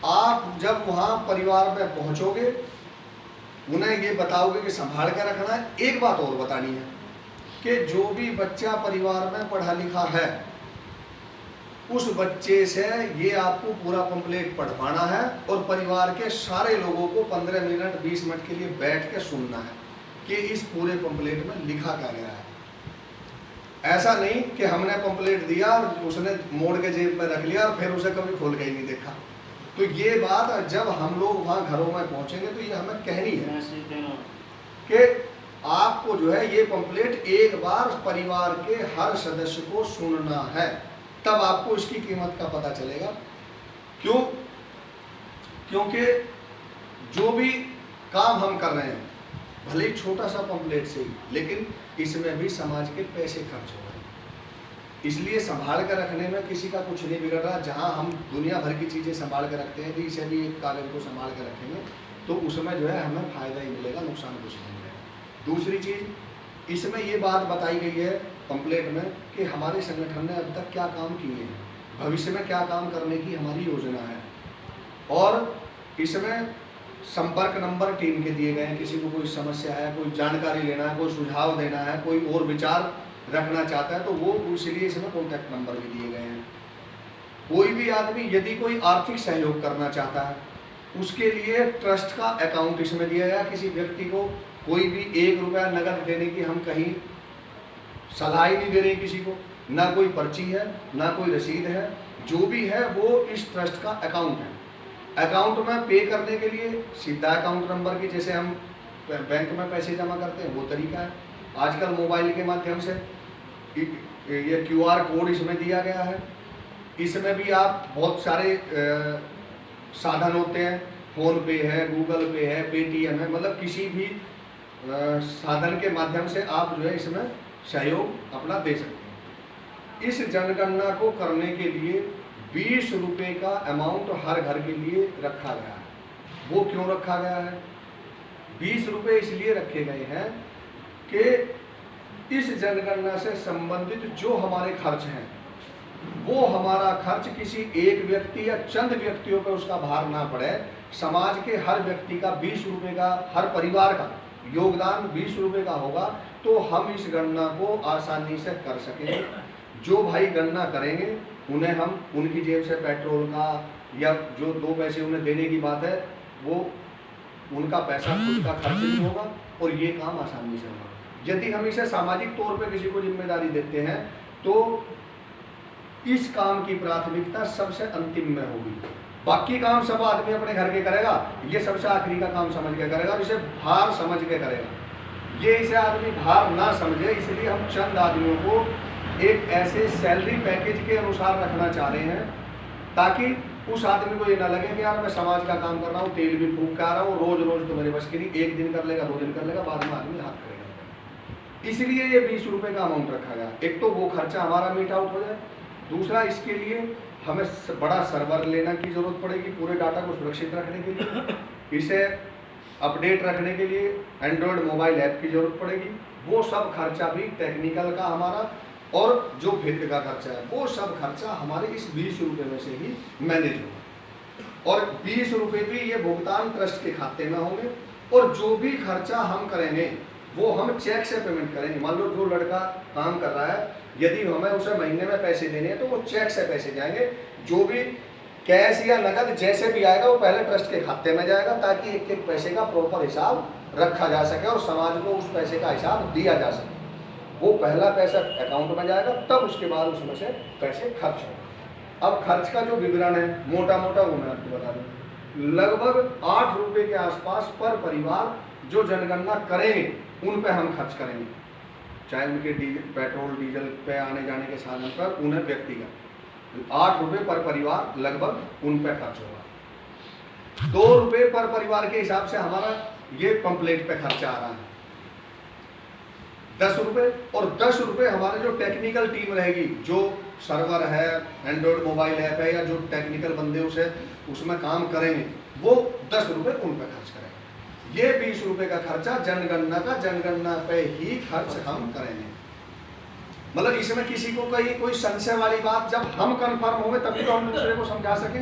आप जब वहाँ परिवार में पहुँचोगे, उन्हें ये बताओगे कि संभाल कर रखना है। एक बात और बतानी है कि जो भी बच्चा परिवार में पढ़ा लिखा है, उस बच्चे से ये आपको पूरा पंपलेट पढ़वाना है और परिवार के सारे लोगों को 15 मिनट 20 मिनट के लिए बैठ के सुनना है कि इस पूरे पंपलेट में लिखा क्या गया है। ऐसा नहीं कि हमने पंपलेट दिया और उसने मोड़ के जेब में रख लिया और फिर उसे कभी खोल के ही नहीं देखा। तो ये बात जब हम लोग वहाँ घरों में पहुँचेंगे तो ये हमें कहनी है कि आपको जो है ये पंपलेट एक बार परिवार के हर सदस्य को सुनना है, तब आपको इसकी कीमत का पता चलेगा। क्यों? क्योंकि जो भी काम हम कर रहे हैं, भले ही छोटा सा पंपलेट से ही, लेकिन इसमें भी समाज के पैसे खर्च हो रहे हैं। इसलिए संभाल कर रखने में किसी का कुछ नहीं बिगड़ रहा। जहां हम दुनिया भर की चीज़ें संभाल कर रखते हैं, तो इसे भी एक कागज को संभाल कर रखेंगे तो उसमें जो है हमें फायदा ही मिलेगा, नुकसान कुछ नहीं मिलेगा। दूसरी चीज़, इसमें ये बात बताई गई है पंपलेट में कि हमारे संगठन ने अब तक क्या काम किए हैं, भविष्य में क्या काम करने की हमारी योजना है, और इसमें संपर्क नंबर टीम के दिए गए हैं। किसी को कोई समस्या है, कोई जानकारी लेना है, कोई सुझाव देना है, कोई और विचार रखना चाहता है तो वो इसलिए इसमें कॉन्टैक्ट नंबर भी दिए गए हैं। कोई भी आदमी यदि कोई आर्थिक सहयोग करना चाहता है, उसके लिए ट्रस्ट का अकाउंट इसमें दिया गया। किसी व्यक्ति को कोई भी 1 रुपया नगद देने की हम कहीं सलाह ही नहीं दे रहे किसी को, ना कोई पर्ची है ना कोई रसीद है। जो भी है वो इस ट्रस्ट का अकाउंट है। अकाउंट में पे करने के लिए सीधा अकाउंट नंबर की, जैसे हम बैंक में पैसे जमा करते हैं वो तरीका है। आजकल मोबाइल के माध्यम से ये QR कोड इसमें दिया गया है। इसमें भी आप बहुत सारे साधन होते हैं, फ़ोन पे है, गूगल पे है, पेटीएम है, मतलब किसी भी साधन के माध्यम से आप जो है इसमें सहयोग अपना दे सकते हैं। इस जनगणना को करने के लिए 20 रुपये का अमाउंट हर घर के लिए रखा गया है। वो क्यों रखा गया है? 20 रुपये इसलिए रखे गए हैं कि इस जनगणना से संबंधित जो हमारे खर्च हैं, वो हमारा खर्च किसी एक व्यक्ति या चंद व्यक्तियों पर उसका भार ना पड़े। समाज के हर व्यक्ति का 20 रुपये का, हर परिवार का योगदान 20 रुपये का होगा तो हम इस गणना को आसानी से कर सकेंगे। जो भाई गणना करेंगे उन्हें हम उनकी जेब से पेट्रोल का या जो 2 पैसे उन्हें देने की बात है, वो उनका पैसा खुद का खर्च नहीं होगा और ये काम आसानी से होगा। यदि हम इसे सामाजिक तौर पे किसी को जिम्मेदारी देते हैं तो इस काम की प्राथमिकता सबसे अंतिम में होगी। बाकी काम सब आदमी अपने घर के करेगा, ये सबसे आखिरी का काम समझ के करेगा और इसे भार समझ के करेगा। ये इसे आदमी भार ना समझे, इसलिए हम चंद आदमियों को एक ऐसे सैलरी पैकेज के अनुसार रखना चाह रहे हैं ताकि उस आदमी को ये ना लगे कि यार मैं समाज का काम कर रहा हूँ, तेल भी फूंक के आ रहा हूँ, रोज रोज तो मेरे बस की नहीं, 1 दिन कर लेगा, 2 दिन कर लेगा, बाद में आदमी हाथ करेगा। इसलिए ये 20 रुपये का अमाउंट रखा गया। एक तो वो खर्चा हमारा मीट आउट हो जाए, दूसरा इसके लिए हमें बड़ा सर्वर लेना की जरूरत पड़ेगी पूरे डाटा को सुरक्षित रखने के लिए। इसे अपडेट रखने के लिए एंड्रॉयड मोबाइल ऐप की जरूरत पड़ेगी। वो सब खर्चा भी टेक्निकल का हमारा, और जो भित्त का खर्चा है वो सब खर्चा हमारे इस 20 रुपये में से ही मैनेज होगा। और 20 रुपये भी ये भुगतान ट्रस्ट के खाते में होंगे। और जो भी खर्चा हम करेंगे वो हम चेक से पेमेंट करेंगे। मान लो जो लड़का काम कर रहा है, यदि हमें उसे महीने में पैसे देने हैं तो वो चेक से पैसे जाएंगे। जो भी कैश या नगद जैसे भी आएगा वो पहले ट्रस्ट के खाते में जाएगा ताकि एक एक पैसे का प्रॉपर हिसाब रखा जा सके और समाज को उस पैसे का हिसाब दिया जा सके। वो पहला पैसा अकाउंट में जाएगा, तब उसके बाद उसमें से पैसे खर्च होंगे। अब खर्च का जो विवरण है मोटा मोटा वो मैं आपको बता दूँ, लगभग 8 रुपये के आसपास पर परिवार जो जनगणना करेंगे उन पे हम खर्च करेंगे, चाहे उनके पेट्रोल डीजल पे आने जाने के साधन पर उन्हें व्यक्तिगत 8 रुपये पर परिवार लगभग उन पे खर्च होगा। 2 रुपये पर परिवार के हिसाब से हमारा ये पंपलेट पे खर्चा आ रहा है 10 रुपये। और 10 रुपये हमारे जो टेक्निकल टीम रहेगी, जो सर्वर है, एंड्रॉयड मोबाइल ऐप है, या जो टेक्निकल बंदे उसे उसमें काम करेंगे, वो 10 रुपये उन पर खर्च करेंगे। ये 20 रुपये का खर्चा जनगणना पे ही खर्च हम करेंगे। मतलब इसमें किसी को कहीं कोई संशय वाली बात, जब हम कंफर्म होंगे तभी तो हम दूसरे को समझा सकेंगे।